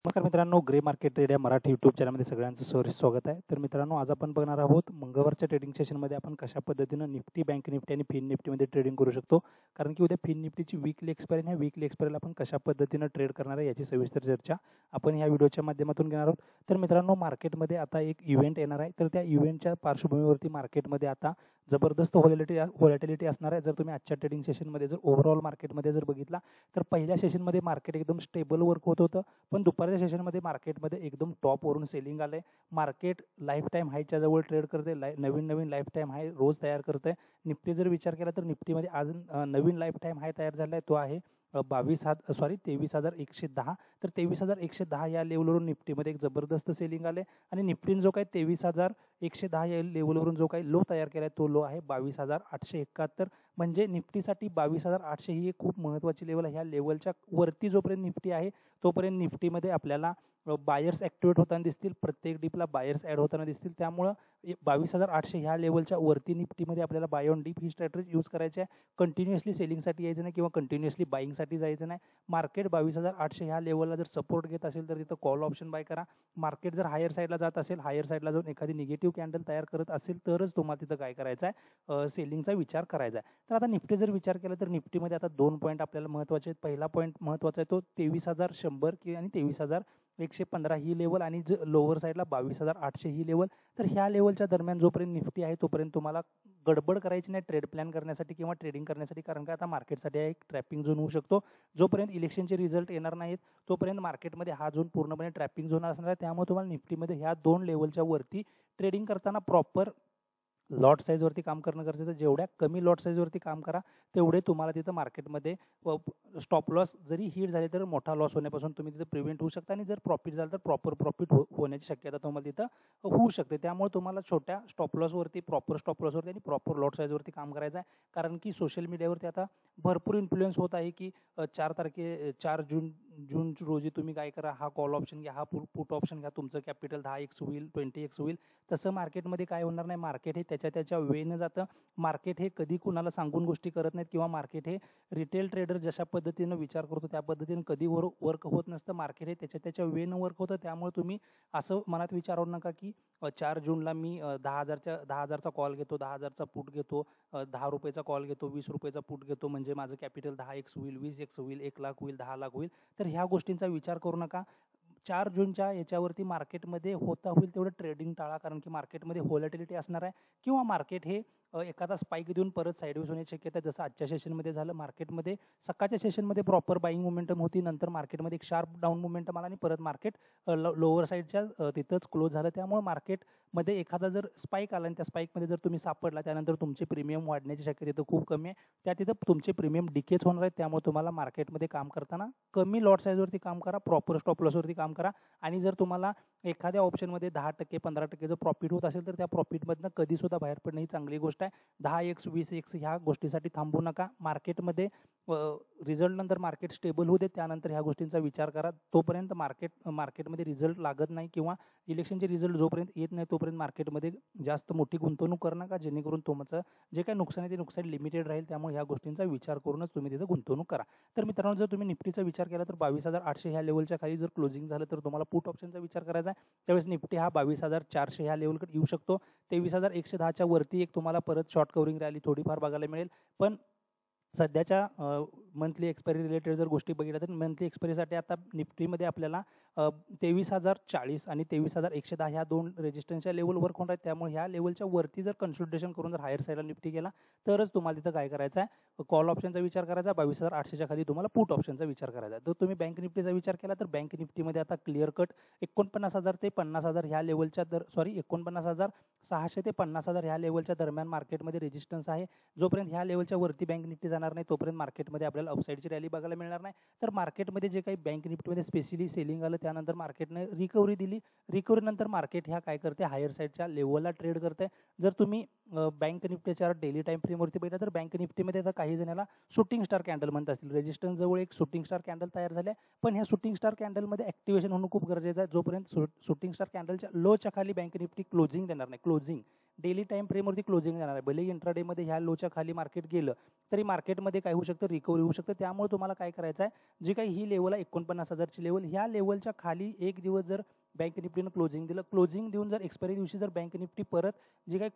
नमस्कार मित्रांनो, grey market trade या मराठी यूट्यूब चॅनलमध्ये सगळ्यांचं सहर्ष स्वागत आहे. तर मित्रांनो, आज आपण बघणार आहोत मंगळवारच्या ट्रेडिंग सेशनमध्ये आपण कशा पद्धतीनं निफ्टी, बँक निफ्टी आणि फिन निफ्टीमध्ये ट्रेडिंग करू शकतो. कारण की उद्या फिन निफ्टीची वीकली एक्सपायरी आहे. वीकली एक्सपायरीला आपण कशा पद्धतीनं ट्रेड करणार आहे याची सविस्तर चर्चा आपण ह्या व्हिडिओच्या माध्यमातून घेणार आहोत. तर मित्रांनो, मार्केटमध्ये आता एक इव्हेंट येणार आहे. तर त्या इव्हेंटच्या पार्श्वभूमीवरती मार्केटमध्ये आता जबरदस्त व्हॉलॅटिलिटी असणार आहे. जर तुम्ही आजच्या ट्रेडिंग सेशनमध्ये जर ओव्हरऑल मार्केटमध्ये जर बघितला तर पहिल्या सेशनमध्ये मार्केट एकदम स्टेबल वर्क होत होतं, पण दुपारच्या सेशनमध्ये मार्केटमध्ये एकदम टॉपवरून सेलिंग आलंय. मार्केट लाईफ टाईम हायच्या जवळ ट्रेड करते, नवीन लाईफ टाईम हाय रोज तयार करते. निफ्टी जर विचार केला तर निफ्टीमध्ये आज नवीन लाईफ टाईम हाय तयार झाला आहे, तो आहे 23,110. तर 23,110 या लेवलवरून निफ्टीमध्ये एक जबरदस्त सेलिंग आले आणि निफ्टीने जो काही 23,110 या लेवलवरून जो काही लो तयार केला तो लो आहे 22,871. म्हणजे निफ्टीसाठी 22,800 ही एक खूप महत्त्वाची लेवल आहे. ह्या लेवलच्या वरती जोपर्यंत निफ्टी आहे तोपर्यंत निफ्टीमध्ये आपल्याला बायर्स ॲक्टिवेट होताना दिसतील, प्रत्येक डीपला बायर्स ॲड होताना दिसतील. त्यामुळं 22,800 ह्या लेवलच्या वरती निफ्टीमध्ये आपल्याला बाय ऑन डीप ही स्ट्रॅटेजी यूज करायची आहे. कंटिन्युअसली सेलिंगसाठी यायचं नाही किंवा कंटिन्युअसली बाईंगसाठी जायचं नाही. मार्केट 22,800 ह्या लेवलला जर सपोर्ट घेत असेल तर तिथं कॉल ऑप्शन बाय करा. मार्केट जर हायर साईडला जात असेल, हायर साईडला जाऊन एखादी निगेटिव्ह कॅन्डल तयार करत असेल तरच तुम्हाला तिथं काय करायचं आहे, सेलिंगचा विचार करायचा आहे. तर आता निफ्टी जर विचार केला तर निफ्टीमध्ये आता 2 पॉईंट आपल्याला महत्त्वाचे आहेत. पहिला पॉईंट महत्त्वाचा आहे तो 23,100 आणि 23,115 ही लेवल आणि लोअर साईडला 22,800 ही लेवल. तर ह्या लेवलच्या दरम्यान जोपर्यंत निफ्टी आहे तोपर्यंत तुम्हाला गडबड करायची नाही ट्रेड प्लॅन करण्यासाठी किंवा ट्रेडिंग करण्यासाठी. कारण का आता मार्केटसाठी एक ट्रॅपिंग झोन होऊ शकतो. जोपर्यंत इलेक्शनचे रिझल्ट येणार नाहीत तोपर्यंत मार्केटमध्ये हा झोन पूर्णपणे ट्रॅपिंग झोन असणार आहे. त्यामुळे तुम्हाला निफ्टीमध्ये ह्या 2 लेवलच्या वरती ट्रेडिंग करताना प्रॉपर लॉट साईजवरती काम करणं गरजेचं. जेवढ्या कमी लॉट साईजवरती काम करा तेवढे तुम्हाला तिथं मार्केटमध्ये स्टॉप लॉस जरी हिट झाले तर मोठा लॉस होण्यापासून तुम्ही तिथं प्रिव्हेंट होऊ शकता आणि जर प्रॉफिट झालं तर प्रॉपर प्रॉफिट होण्याची शक्यता तुम्हाला तिथं होऊ शकते. त्यामुळे तुम्हाला छोट्या स्टॉप लॉसवरती, प्रॉपर स्टॉप लॉसवरती आणि प्रॉपर लॉट साईजवरती काम करायचं आहे. कारण की सोशल मीडियावरती आता भरपूर इन्फ्लुएन्स होत आहे की 4 जून रोजी तुम्ही काय करा, हा कॉल ऑप्शन घ्या, हा पुट ऑप्शन घ्या, तुमचं कॅपिटल 10x होईल, 20x होईल. तसं मार्केटमध्ये काय होणार नाही. मार्केट हे त्याच्या वेळेनं जातं. मार्केट हे कधी कुणाला सांगून गोष्टी करत नाहीत किंवा मार्केट हे रिटेल ट्रेडर जशा पद्धतीनं विचार करतो त्या पद्धतीनं कधी वर्क होत नसतं. मार्केट हे त्याच्या वेळेनं वर्क होतं. त्यामुळे तुम्ही असं मनात विचारू नका की 4 जूनला मी 10,000चा कॉल घेतो, 10,000चा पुट घेतो, 10 रुपयाचा कॉल घेतो, 20 रुपयाचा पुट घेतो, म्हणजे माझं कॅपिटल 10x होईल, 20x होईल, 1 लाख होईल, 10 लाख होईल. तर ह्या गोष्टींचा विचार करू नका. 4 जूनच्या याच्यावरती मार्केटमध्ये होता होईल तेवढं ट्रेडिंग टाळा. कारण की मार्केटमध्ये व्हॉलॅटिलिटी असणार आहे किंवा मार्केट हे एखादा स्पाइक देऊन परत साईडवेज होण्याची शक्यता आहे. जसं आजच्या सेशनमध्ये झालं. मार्केटमध्ये सकाळच्या सेशनमध्ये प्रॉपर बाईंग मोमेंटम होती, नंतर मार्केटमध्ये एक शार्प डाऊन मोमेंटम आला आणि परत मार्केट लोअर साईडच्या तिथंच क्लोज झालं. त्यामुळे मार्केटमध्ये एखादा जर स्पाइक आला आणि त्या स्पाइकमध्ये जर तुम्ही सापडला त्यानंतर तुमचे प्रीमियम वाढण्याची शक्यता तिथं खूप कमी आहे. तिथं तुमचे प्रीमियम डिकेच होणार आहेत. त्यामुळे तुम्हाला मार्केटमध्ये काम करताना कमी लॉट साईजवरती काम करा, प्रॉपर स्टॉप लॉसवरती काम करा. आणि जर तुम्हाला एखाद्या ऑप्शनमध्ये 10%, 15% जर प्रॉफिट होत असेल तर त्या प्रॉफिटमधनं कधीसुद्धा बाहेर पडणं ही चांगली गोष्ट आहे. 10x, 20x ह्या गोष्टीसाठी थांबू नका. मार्केटमध्ये रिझल्ट नंतर मार्केट स्टेबल होऊ दे, त्यानंतर ह्या गोष्टींचा विचार करा. तोपर्यंत मार्केटमध्ये रिझल्ट लागत नाही किंवा इलेक्शनचे रिझल्ट जोपर्यंत येत नाही तोपर्यंत मार्केटमध्ये जास्त मोठी गुंतवणूक करू नका, जेणेकरून तुमचं जे काही नुकसान आहे ते नुकसान लिमिटेड राहील. त्यामुळे ह्या गोष्टींचा विचार करूनच तुम्ही तिथं गुंतवणूक करा. तर मित्रांनो, जर तुम्ही निफ्टीचा विचार केला तर 22,800 ह्या लेवलच्या खाली जर क्लोजिंग झालं तर तुम्हाला पुट ऑप्शनचा विचार करायचा आहे. त्यावेळेस निफ्टी हा 22,400 ह्या लेवलकडे येऊ शकतो. 23,110च्या वरती एक तुम्हाला परत शॉर्ट कव्हरिंग रॅली थोडीफार बघायला मिळेल. पण सध्याच्या मंथली एक्सपायरी रिलेटेड जर गोष्टी बघितल्या तर मंथली एक्सपायरीसाठी आता निफ्टीमध्ये आपल्याला 23,040 आणि 23,110 ह्या 2 रेजिस्टन्सच्या लेवल वर्क होणार आहेत. त्यामुळे ह्या लेवलच्या वरती जर कन्सल्टेशन करून जर हायर साईडला निफ्टी गेला तरच तुम्हाला तिथं काय करायचं आहे, कॉल ऑप्शनचा विचार करायचा. 22,800च्या खाली तुम्हाला पुट ऑप्शनचा विचार करायचा आहे. तर तुम्ही बँक निफ्टीचा विचार केला तर बँक निफ्टीमध्ये आता क्लिअर कट 49,000 ते 50,000 ह्या लेवलच्या 49,600 ते 50,000 ह्या लेवलच्या दरम्यान मार्केटमध्ये रेजिस्टन्स आहे. जोपर्यंत ह्या लेवलच्या वरती बँक निफ्टी जाणार नाही तोपर्यंत मार्केटमध्ये आपल्याला अपसाईडची रॅली बघायला मिळणार नाही. तर मार्केटमध्ये जे काही बँक निफ्टीमध्ये स्पेशली सेलिंग आलं त्यानंतर मार्केटने रिकव्हरी दिली. रिकव्हरी नंतर मार्केट ह्या काय करते, हायर साईडच्या लेवलला ट्रेड करते. जर तुम्ही बँक निफ्टीच्या डेली टाइम फ्रेमवरती बघितलं तर बँक निफ्टीमध्ये आता काही जणांना शूटिंग स्टार कॅन्डल म्हणत असतील. रेजिस्टन्स जवळ एक शूटिंग स्टार कॅन्डल तयार झाले, पण ह्या शूटिंग स्टार कॅन्डलमध्ये ऍक्टिव्हेशन होणं खूप गरजेचं आहे. जोपर्यंत शूटिंग स्टार कॅन्डलच्या लोच्या खाली बँक निफ्टी क्लोजिंग देणार नाही, क्लोजिंग डेली टाइम फ्रेमवरती क्लोजिंग देणार आहे. भले इंट्राडेमध्ये ह्या लोच्या खाली मार्केट गेलं तरी मार्केटमध्ये काय होऊ शकतं, रिकव्हरी होऊ शकतं. त्यामुळे तुम्हाला काय करायचं आहे, जी काही ही लेवल आहे 49,000ची लेवल, ह्या लेवलच्या खाली एक दिवस जर बँक निफ्टीनं क्लोजिंग दिलं, क्लोजिंग देऊन जर एक्सपायरी दिवशी जर बँक निफ्टी परत जी काही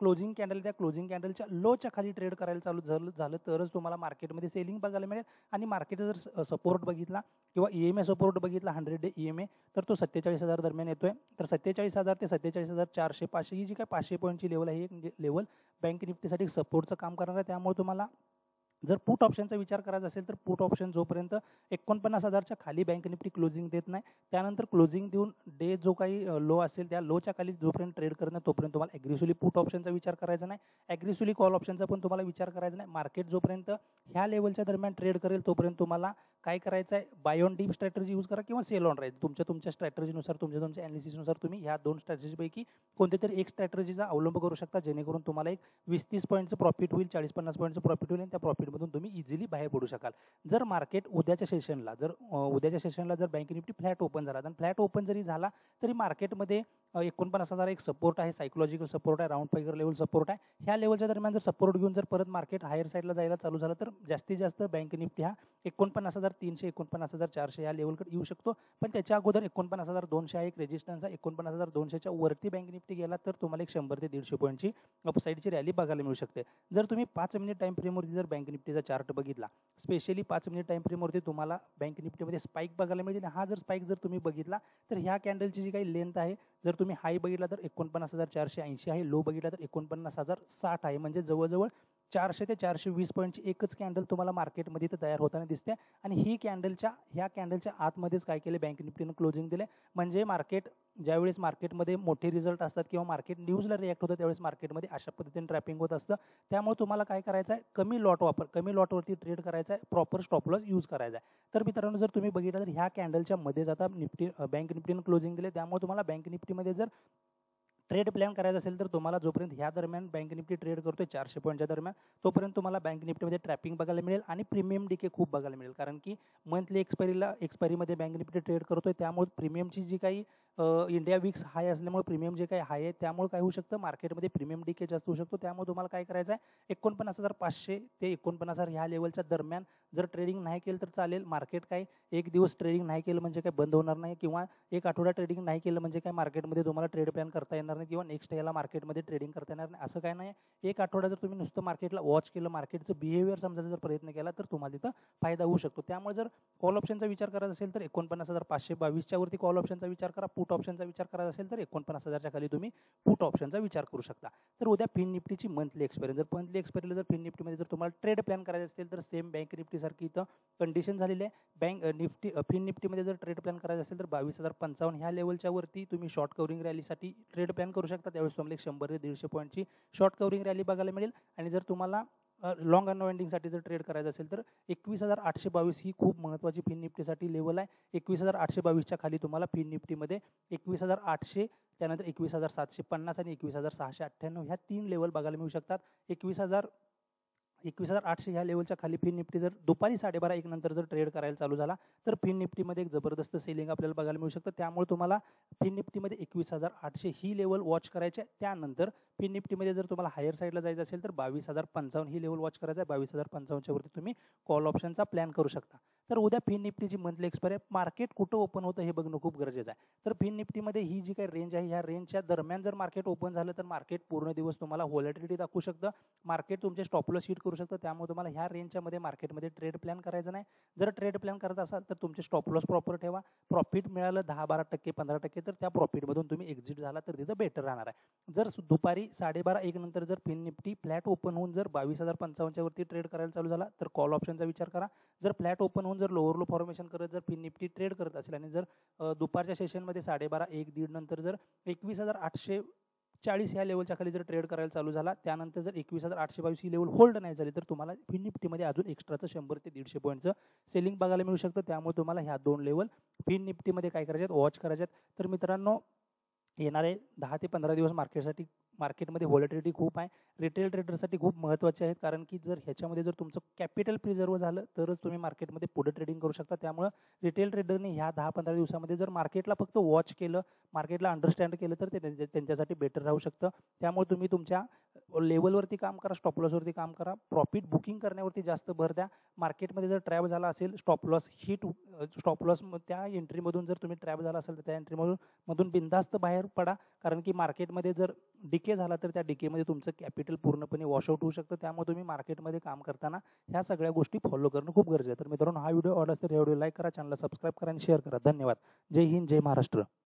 क्लोजिंग कॅन्डल त्या क्लोजिंग कॅन्डलच्या लोच्या खाली ट्रेड करायला चालू झालं तरच तुम्हाला मार्केटमध्ये सेलिंग बघायला मिळेल. आणि मार्केट जर सपोर्ट बघितला किंवा EMA सपोर्ट बघितला 100 डे EMA तर तो 47,000 दरम्यान येतोय. तर 47,000 ते 47,400 500 ही जी काय 500 पॉईंटची लेवल आहे, एक लेवल बँक निफ्टीसाठी सपोर्टचं काम करणार आहे. त्यामुळे तुम्हाला जर पुट ऑप्शनचा विचार करायचा असेल तर पुट ऑप्शन जोपर्यंत 49,000च्या खाली बँक निफ्टी क्लोजिंग देत नाही, त्यानंतर क्लोजिंग देऊन डे जो काही लो असेल त्या लोच्या खाली जोपर्यंत ट्रेड करत नाही तोपर्यंत तुम्हाला ॲग्रेसिव्हली पुट ऑप्शनचा विचार करायचा नाही, ॲग्रेसिव्हली कॉल ऑप्शनचा पण तुम्हाला विचार करायचा नाही. मार्केट जोपर्यंत ह्या लेवलच्या दरम्यान ट्रेड करेल तोपर्यंत तुम्हाला काय करायचं आहे, buy on dip strategy use करा किंवा सेल ऑन राईज. तुमच्या स्ट्रॅटेजीनुसार तुमच्या ॲनालिसिसनुसार तुम्ही ह्या दोन स्ट्रॅटेजीपैकी कोणत्यातरी एक स्ट्रॅटेजीचा अवलंब करू शकता, जेणेकरून तुम्हाला एक 20-30 पॉईंटचं प्रॉफिट होईल, 40-50 पॉईंटचं प्रॉफिट होईल आणि त्या प्रॉफिटमधून तुम्ही इझिली बाहेर पडू शकाल. जर मार्केट उद्याच्या सेशनला जर बँक निफ्टी फ्लॅट ओपन झाला, तर फ्लॅट ओपन जरी झाला तरी मार्केटमध्ये 49,000 एक सपोर्ट आहे, सायकोलॉजिकल सपोर्ट आहे, राऊंड फायगर लेवल सपोर्ट आहे. ह्या लेवलच्या दरम्यान जर सपोर्ट घेऊन जर परत मार्केट हायर साईडला जायला चालू झालं तर जास्तीत जास्त बँक निफ्टी हा 49,300 49,400 या लेवलकडे येऊ शकतो. पण त्याच्या अगोदर 49,200 हा एक रेजिस्टन्स आहे. 49,200च्या वरती बँक निफ्टी गेला तर तुम्हाला एक 100 ते 150 पॉईंटची अपसाईडची रॅली बघायला मिळू शकते. जर तुम्ही 5 मिनिट टाइम फ्रेमवरती जर बँक निफ्टीचा चार्ट बघितला, स्पेशली 5 मिनिट टाइम फ्रेमवरती तुम्हाला बँक निफ्टीमध्ये स्पाइक बघायला मिळेल. हा जर स्पाइक जर तुम्ही बघितला तर ह्या कॅन्डलची जी काही लेंथ आहे, जर तुम्ही हाय बघितला तर 49,480 आहे, लो बघितला तर 49,060 आहे. म्हणजे जवळजवळ 400 ते 420 पॉईंटची एकच कॅन्डल तुम्हाला मार्केटमध्ये इथं तयार होताना दिसते. आणि ह्या कॅन्डलच्या आतमध्येच काय केले, बँक निफ्टीनं क्लोजिंग दिले. म्हणजे ज्यावेळेस मार्केटमध्ये मोठे रिझल्ट असतात किंवा मार्केट न्यूजला रिॲक्ट होतं त्यावेळेस मार्केटमध्ये अशा पद्धतीने ट्रॅपिंग होत असतं. त्यामुळे तुम्हाला काय करायचं आहे, कमी लॉटवरती ट्रेड करायचा आहे, प्रॉपर स्टॉप लॉस यूज करायचा आहे. तर मित्रांनो, जर तुम्ही बघितलं तर ह्या कॅन्डलच्या मध्येच आता बँक निफ्टीनं क्लोजिंग दिले. त्यामुळे तुम्हाला बँक निफ्टीमध्ये जर ट्रेड प्लॅन करायचा असेल तर तुम्हाला जोपर्यंत ह्या दरम्यान बँक निफ्टी ट्रेड करतोय 400 पॉईंटच्या दरम्यान, तोपर्यंत तुम्हाला बँक निफ्टीमध्ये ट्रॅपिंग बघायला मिळेल आणि प्रीमियम डीके खूप बघायला मिळेल. कारण की मंथली एक्सपायरीमध्ये बँक निफ्टी ट्रेड करतोय, त्यामुळे प्रीमियमची जी काही इंडिया विक्स हाय असल्यामुळे प्रीमियम जे काही हाय आहे त्यामुळे काय होऊ शकतं, मार्केटमध्ये प्रीमियम डीके जास्त होऊ शकतो. त्यामुळे तुम्हाला काय करायचं आहे, 49,500 ते 49,000 ह्या लेवलच्या दरम्यान जर ट्रेडिंग नाही केलं तर चालेल. मार्केट काय एक दिवस ट्रेडिंग नाही केलं म्हणजे काय बंद होणार नाही, किंवा एक आठवडा ट्रेडिंग नाही केलं म्हणजे काय मार्केटमध्ये तुम्हाला ट्रेड प्लॅन करता येणार नाही किंवा नेक्स्ट याला मार्केटमध्ये ट्रेडिंग करता येणार नाही, असं काय नाही. एक आठवडा जर तुम्ही नुसतं मार्केटला वॉच केलं, मार्केटचं बिहेवियर समजायचा जर प्रयत्न केला तर तुम्हाला तिथं फायदा होऊ शकतो. त्यामुळे जर कॉल ऑप्शनचा विचार करायचा असेल तर 49,522च्या वरती कॉल ऑप्शनचा विचार करा. पुट ऑप्शनचा विचार करायचा असेल तर 49,000च्या खाली तुम्ही पुट ऑप्शनचा विचार करू शकता. तर उद्या फिन निफ्टीची मंथली एक्सपायरी जर फिन निफ्टीमध्ये जर तुम्हाला ट्रेड प्लॅन करायचा असेल तर सेम बँक निफ्टी सारखी इथं कंडिशन झालेली आहे. फिन निफ्टीमध्ये जर ट्रेड प्लॅन करायचा असेल तर 22,055 ह्या लेवलच्या वरती तुम्ही शॉर्ट कव्हरिंग रॅलीसाठी ट्रेड प्लॅन करू शकता. त्यावेळेस तुम्हाला 100 ते 150 पॉईंटची शॉर्ट कव्हरिंग रॅली बघायला मिळेल. आणि जर तुम्हाला लॉंग अनवाइंडिंगसाठी जर ट्रेड करायचं असेल तर 21,822 ही खूप महत्त्वाची फिन निफ्टीसाठी लेवल आहे. 21,822च्या खाली तुम्हाला फिन निफ्टीमध्ये 21,800, त्यानंतर 21,750 आणि 21,698 ह्या 3 लेवल बघायला मिळू शकतात. 21,800 ह्या लेवलच्या खाली फिन निफ्टी जर दुपारी 12:30-1 नंतर जर ट्रेड करायला चालू झाला तर फिन निफ्टीमध्ये एक जबरदस्त सेलिंग आपल्याला बघायला मिळू शकतं. त्यामुळे तुम्हाला फिन निफ्टीमध्ये 21,800 ही लेवल वॉच करायची आहे. त्यानंतर फिन निफ्टीमध्ये जर तुम्हाला हायर साईडला जायचं असेल तर 22,055 ही लेवल वॉच करायचं आहे. 22,055च्या वरती तुम्ही कॉल ऑप्शनचा प्लॅन करू शकता. तर उद्या फिन निफ्टीची मंथली एक्सपायरी आहे. मार्केट कुठं ओपन होतं हे बघणं खूप गरजेचं आहे. तर फिन निफ्टीमध्ये ही जी काही रेंज आहे, ह्या रेंजच्या दरम्यान जर मार्केट ओपन झालं तर मार्केट पूर्ण दिवस तुम्हाला व्हॉलॅटिलिटी दाखवू शकतं. मार्केट तुमचे स्टॉप लॉस हिट करू शकतं. त्यामुळे तुम्हाला ह्या रेंजच्या मध्ये मार्केटमध्ये ट्रेड प्लॅन करायचं नाही. जर ट्रेड प्लॅन करत असाल तर तुमचे स्टॉप लॉस प्रॉपर ठेवा. प्रॉफिट मिळालं 10-12%, 15% तर त्या प्रॉफिटमधून तुम्ही एक्झिट झाला तर तिथं बेटर राहणार आहे. जर दुपारी 12:30-1 नंतर जर फिन निफ्टी फ्लॅट ओपन होऊन जर 22,055च्या वरती ट्रेड करायला चालू झाला तर कॉल ऑप्शनचा विचार करा. जर फ्लॅट ओपन होऊन जर लोअर लो फॉर्मेशन करत जर फिन निफ्टी ट्रेड करत असेल आणि जर दुपारच्या सेशनमध्ये 12:30-1-1:30 नंतर जर 21,840 ह्या लेवलच्या खाली जर ट्रेड करायला चालू झाला, त्यानंतर जर 21,822 ही लेवल होल्ड नाही झाली तर तुम्हाला फिन निफ्टीमध्ये अजून एक्स्ट्राचं 100 ते 150 पॉईंटचं सेलिंग बघायला मिळू शकतं. त्यामुळे तुम्हाला ह्या 2 लेवल फिन निफ्टीमध्ये काय करायचे आहेत, वॉच करायचे आहेत. तर मित्रांनो, येणारे 10 ते 15 दिवस मार्केटसाठी मार्केटमध्ये व्हॉलॅटिलिटी खूप आहे, रिटेल ट्रेडरसाठी खूप महत्त्वाचे आहेत, कारण की जर ह्याच्यामध्ये जर तुमचं कॅपिटल प्रिझर्व झालं तरच तुम्ही मार्केटमध्ये पुढे ट्रेडिंग करू शकता. त्यामुळे रिटेल ट्रेडरने ह्या 10-15 दिवसामध्ये जर मार्केटला फक्त वॉच केलं, मार्केटला अंडरस्टँड केलं तर ते त्यांच्यासाठी बेटर राहू शकतं. त्यामुळे तुम्ही तुमच्या लेवलवरती काम करा, स्टॉप लॉसवरती काम करा, प्रॉफिट बुकिंग करण्यावरती जास्त भर द्या. मार्केटमध्ये जर ट्रॅप झाला असेल, स्टॉप लॉस त्या एंट्रीमधून जर तुम्ही ट्रॅप झाला असेल तर त्या एंट्रीमधून बिनधास्त बाहेर पडा, कारण की मार्केटमध्ये जर डिके झाला तर त्या डिकेमध्ये तुमचं कॅपिटल पूर्णपणे वॉशआउट होऊ शकतं. त्यामुळे तुम्ही मार्केटमध्ये काम करताना ह्या सगळ्या गोष्टी फॉलो करणं खूप गरजेचं आहे. तर मित्रांनो, हा व्हिडिओ आवडला तर या व्हिडिओ लाईक करा, चॅनलला सबस्क्राईब करा आणि शेअर करा. धन्यवाद. जय हिंद, जय महाराष्ट्र.